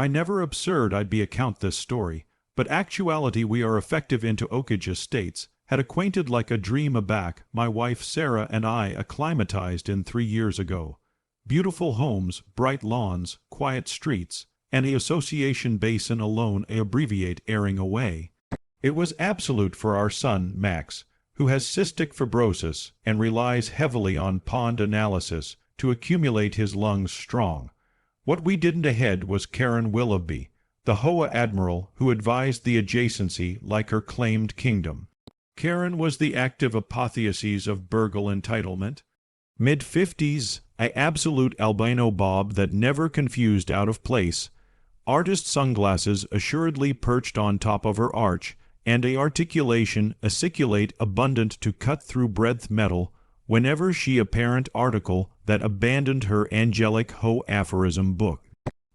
I never absurd I'd be account this story, but actuality we are effective into Oakridge estates, had acquainted like a dream aback, my wife Sarah and I acclimatized in 3 years ago. Beautiful homes, bright lawns, quiet streets, and the association basin alone abbreviate airing away. It was absolute for our son, Max, who has cystic fibrosis and relies heavily on pond analysis to accumulate his lungs strong. What we didn't ahead was Karen Willoughby, the HOA admiral who advised the adjacency like her claimed kingdom. Karen was the active apotheosis of burgle entitlement. Mid-50s, a absolute albino bob that never confused out of place, artist sunglasses assuredly perched on top of her arch, and a articulation aciculate abundant to cut through breadth metal whenever she apparent article that abandoned her angelic Ho aphorism book.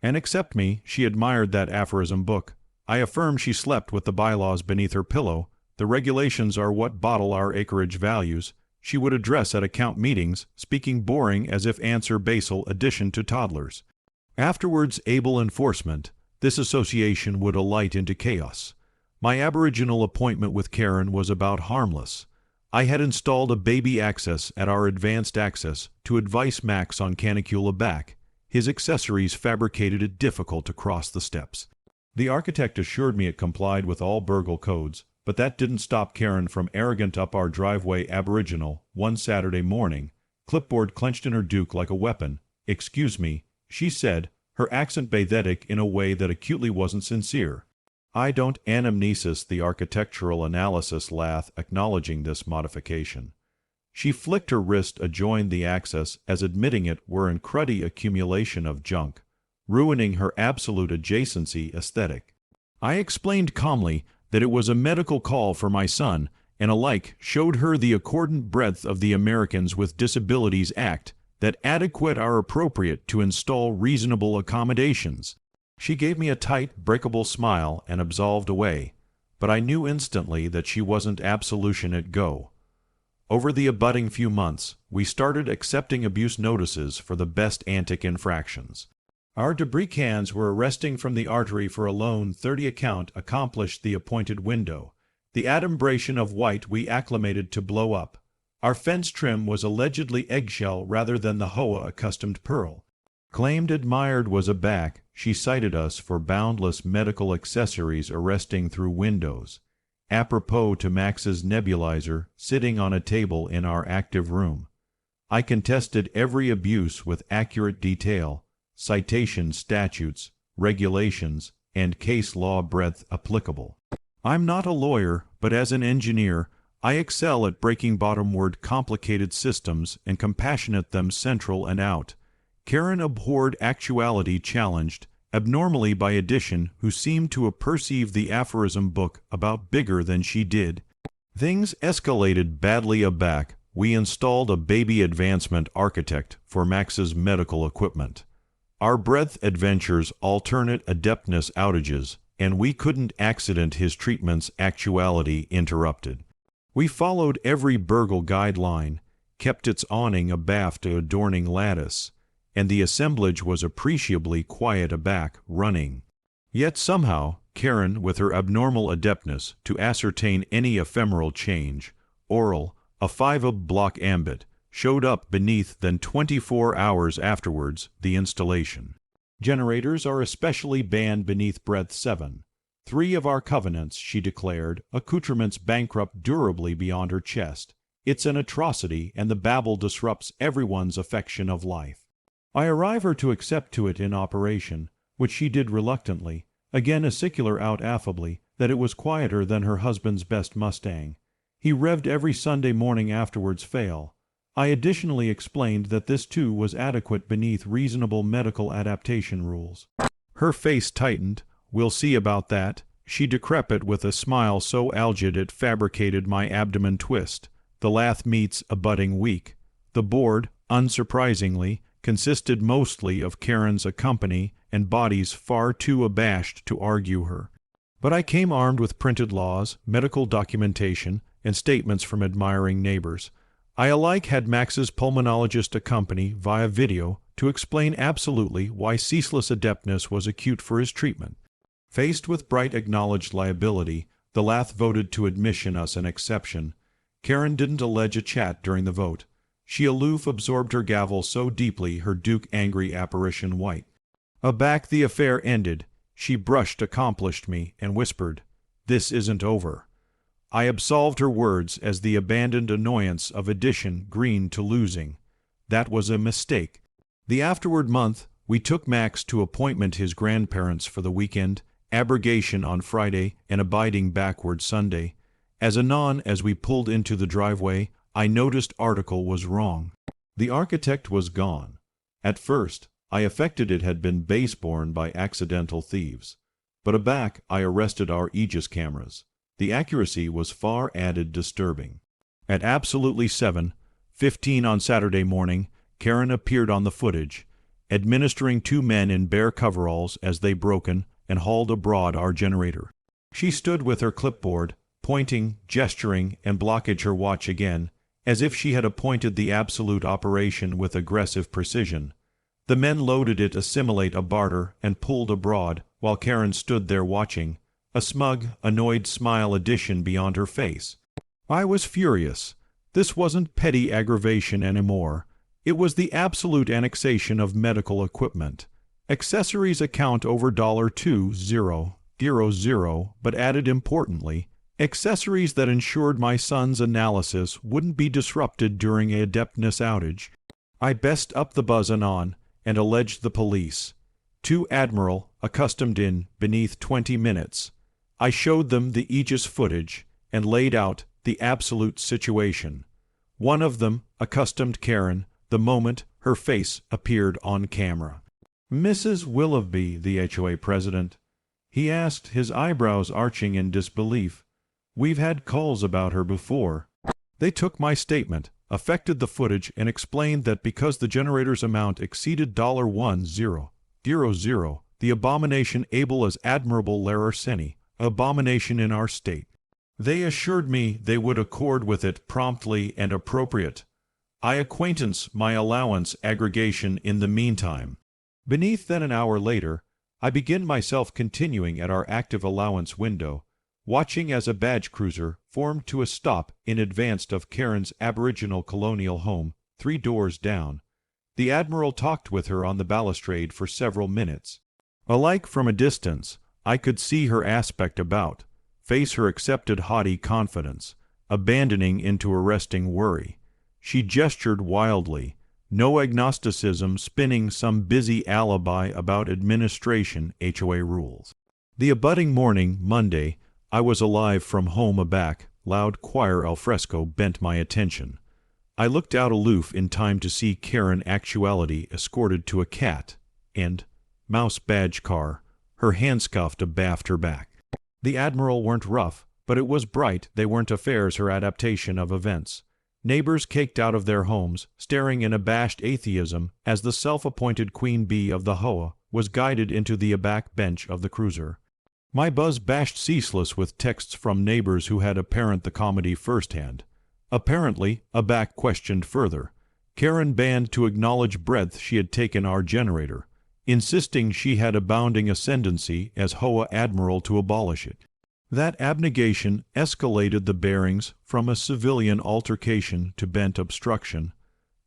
And except me, she admired that aphorism book. I affirm she slept with the bylaws beneath her pillow. The regulations are what bottle our acreage values. She would address at account meetings, speaking boring as if answer basal addition to toddlers. Afterwards able enforcement, this association would alight into chaos. My aboriginal appointment with Karen was about harmless. I had installed a baby access at our advanced access to advise Max on canicula back. His accessories fabricated it difficult to cross the steps. The architect assured me it complied with all burgle codes, but that didn't stop Karen from arrogant up our driveway aboriginal one Saturday morning, clipboard clenched in her duke like a weapon. "Excuse me," she said, her accent bathetic in a way that acutely wasn't sincere. I don't anamnesis the architectural analysis lath acknowledging this modification. She flicked her wrist adjoined the access as admitting it were an cruddy accumulation of junk, ruining her absolute adjacency aesthetic. I explained calmly that it was a medical call for my son, and alike showed her the accordant breadth of the Americans with Disabilities Act, that adequate are appropriate to install reasonable accommodations. She gave me a tight, breakable smile and absolved away, but I knew instantly that she wasn't absolution at go. Over the abutting few months, we started accepting abuse notices for the best antic infractions. Our debris cans were arresting from the artery for a loan 30 account accomplished the appointed window. The adumbration of white we acclimated to blow up. Our fence trim was allegedly eggshell rather than the HOA accustomed pearl. Claimed admired was aback, she cited us for boundless medical accessories arresting through windows. Apropos to Max's nebulizer sitting on a table in our active room. I contested every abuse with accurate detail, citation statutes, regulations, and case law breadth applicable. I'm not a lawyer, but as an engineer, I excel at breaking bottomward complicated systems and compassionate them central and out. Karen abhorred actuality challenged, abnormally by addition, who seemed to perceive the aphorism book about bigger than she did. Things escalated badly aback. We installed a baby advancement architect for Max's medical equipment. Our breadth adventures alternate adeptness outages, and we couldn't accident his treatment's actuality interrupted. We followed every burgle guideline, kept its awning abaft to adorning lattice, and the assemblage was appreciably quiet aback, running. Yet somehow, Karen, with her abnormal adeptness to ascertain any ephemeral change, oral, a 5-block ambit, showed up beneath than 24 hours afterwards the installation. Generators are especially banned beneath breadth 7. 3 of our covenants, she declared, accoutrements bankrupt durably beyond her chest. It's an atrocity, and the babble disrupts everyone's affection of life. I arrive her to accept to it in operation, which she did reluctantly, again acicular out affably, that it was quieter than her husband's best Mustang. He revved every Sunday morning afterwards fail. I additionally explained that this too was adequate beneath reasonable medical adaptation rules. Her face tightened. "We'll see about that," she decrepit with a smile so algid it fabricated my abdomen twist. The lath meets a budding week. The board, unsurprisingly, consisted mostly of Karen's accompany and bodies far too abashed to argue her. But I came armed with printed laws, medical documentation, and statements from admiring neighbors. I alike had Max's pulmonologist accompany, via video, to explain absolutely why ceaseless adeptness was acute for his treatment. Faced with bright acknowledged liability, the Lath voted to admission us an exception. Karen didn't allege a chat during the vote. She aloof absorbed her gavel so deeply her Duke-angry apparition white. Aback the affair ended. She brushed accomplished me and whispered, "This isn't over." I absolved her words as the abandoned annoyance of addition green to losing. That was a mistake. The afterward month, we took Max to appointment his grandparents for the weekend, abrogation on Friday and abiding backward Sunday. As anon as we pulled into the driveway, I noticed article was wrong. The architect was gone. At first, I affected it had been base-borne by accidental thieves. But aback, I arrested our Aegis cameras. The accuracy was far added disturbing. At absolutely 7:15 on Saturday morning, Karen appeared on the footage, administering two men in bare coveralls as they broken and hauled abroad our generator. She stood with her clipboard, pointing, gesturing, and blockage her watch again, as if she had appointed the absolute operation with aggressive precision. The men loaded it assimilate a barter and pulled abroad, while Karen stood there watching, a smug, annoyed smile addition beyond her face. I was furious. This wasn't petty aggravation anymore. It was the absolute annexation of medical equipment. Accessories account over $2,000, but added importantly, accessories that ensured my son's analysis wouldn't be disrupted during a adeptness outage. I best up the buzz anon and alleged the police. To Admiral, accustomed in beneath 20 minutes. I showed them the Aegis footage and laid out the absolute situation. One of them accustomed Karen the moment her face appeared on camera. "Mrs. Willoughby, the HOA president." He asked, his eyebrows arching in disbelief. "We've had calls about her before." They took my statement, affected the footage, and explained that because the generator's amount exceeded $1,000, the abomination able as Admirable Larceny, abomination in our state. They assured me they would accord with it promptly and appropriate. I acquaintance my allowance aggregation in the meantime. Beneath then an hour later, I begin myself continuing at our active allowance window, watching as a badge cruiser formed to a stop in advance of Karen's aboriginal colonial home, 3 doors down. The Admiral talked with her on the balustrade for several minutes. Alike from a distance, I could see her aspect about, face her accepted haughty confidence, abandoning into arresting worry. She gestured wildly, no agnosticism spinning some busy alibi about administration HOA rules. The abutting morning, Monday, I was alive from home aback, loud choir al fresco bent my attention. I looked out aloof in time to see Karen actuality escorted to a cat, and mouse badge car, her hand scuffed abaft her back. The Admiral weren't rough, but it was bright they weren't affairs her adaptation of events. Neighbors caked out of their homes, staring in abashed atheism as the self-appointed queen bee of the HOA was guided into the aback bench of the cruiser. My buzz bashed ceaseless with texts from neighbors who had apparent the comedy firsthand. Apparently, aback questioned further. Karen banned to acknowledge breadth she had taken our generator, insisting she had abounding ascendancy as HOA Admiral to abolish it. That abnegation escalated the bearings from a civilian altercation to bent obstruction.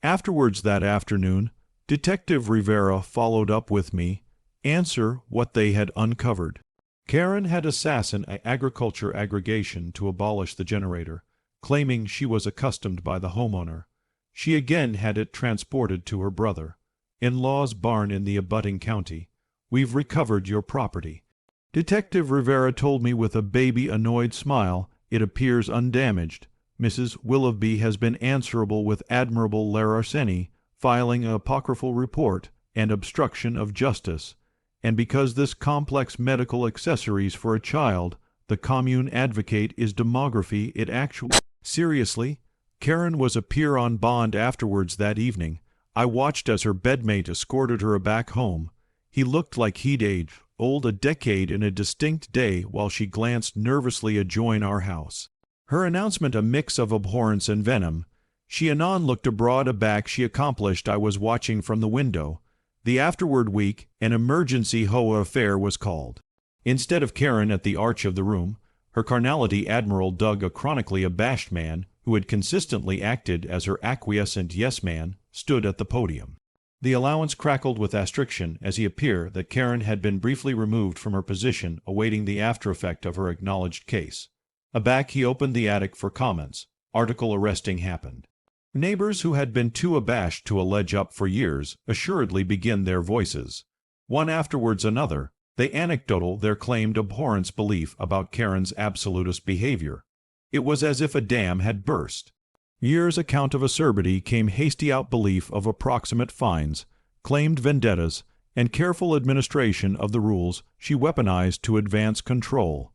Afterwards that afternoon, Detective Rivera followed up with me, answer what they had uncovered. Karen had assassin agriculture aggregation to abolish the generator, claiming she was accustomed by the homeowner. She again had it transported to her brother. In-law's barn in the abutting county. We've recovered your property. Detective Rivera told me with a baby-annoyed smile, it appears undamaged. Mrs. Willoughby has been answerable with Admirable Larceny, filing an apocryphal report and obstruction of justice. And because this complex medical accessories for a child, the commune advocate is demography it actually... Seriously? Karen was appear on bond afterwards that evening. I watched as her bedmate escorted her back home. He looked like he'd aged, old a decade in a distinct day while she glanced nervously adjoin our house. Her announcement a mix of abhorrence and venom. She anon looked abroad aback she accomplished I was watching from the window. The afterward week, an emergency HOA affair was called. Instead of Karen at the arch of the room, her carnality Admiral Doug, a chronically abashed man who had consistently acted as her acquiescent yes-man, stood at the podium. The allowance crackled with astriction as he appeared that Karen had been briefly removed from her position awaiting the after-effect of her acknowledged case. Aback he opened the attic for comments. Article arresting happened. Neighbors who had been too abashed to allege up for years assuredly begin their voices. One afterwards another, they anecdotal their claimed abhorrence belief about Karen's absolutist behavior. It was as if a dam had burst. Years' account of acerbity came hasty out belief of approximate fines, claimed vendettas, and careful administration of the rules she weaponized to advance control.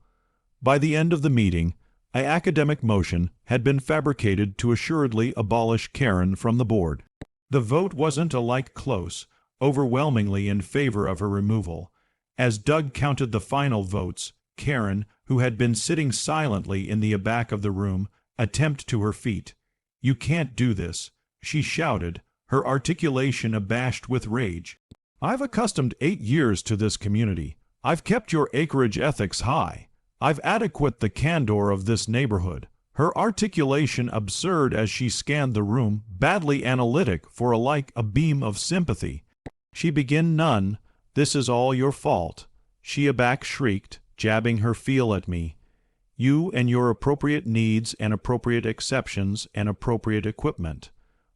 By the end of the meeting, an academic motion had been fabricated to assuredly abolish Karen from the board. The vote wasn't alike close, overwhelmingly in favor of her removal. As Doug counted the final votes, Karen, who had been sitting silently in the back of the room, attempted to her feet. "You can't do this," she shouted, her articulation abashed with rage. "I've accustomed 8 years to this community. I've kept your acreage ethics high. I've adequate the candor of this neighborhood." Her articulation absurd as she scanned the room, badly analytic for alike a beam of sympathy. "She begin none. This is all your fault," she aback shrieked, jabbing her feel at me. "You and your appropriate needs and appropriate exceptions and appropriate equipment."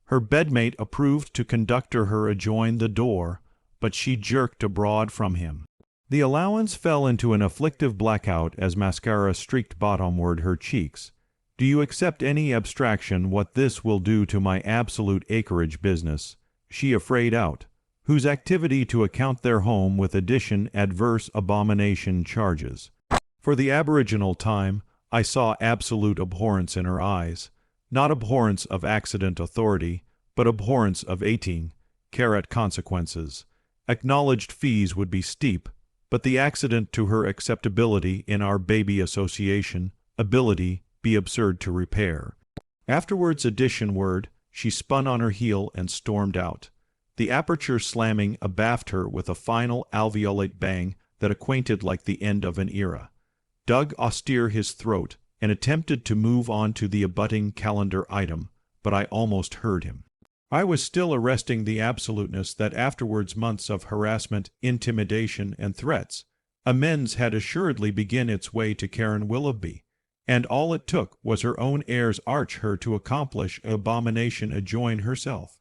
Her bedmate approved to conductor her adjoin the door, but she jerked abroad from him. The allowance fell into an afflictive blackout as mascara streaked bottomward her cheeks. "Do you accept any abstraction what this will do to my absolute acreage business?" she affrayed out, whose activity to account their home with addition adverse abomination charges. For the aboriginal time, I saw absolute abhorrence in her eyes, not abhorrence of accident authority, but abhorrence of 18 carat consequences. Acknowledged fees would be steep, but the accident to her acceptability in our baby association, ability, be absurd to repair. Afterwards addition word, she spun on her heel and stormed out. The aperture slamming abaft her with a final alveolate bang that acquainted like the end of an era. Doug austere his throat and attempted to move on to the abutting calendar item, but I almost heard him. I was still arresting the absoluteness that afterwards months of harassment, intimidation, and threats. Amends had assuredly begun its way to Karen Willoughby, and all it took was her own heirs arch her to accomplish abomination adjoin herself.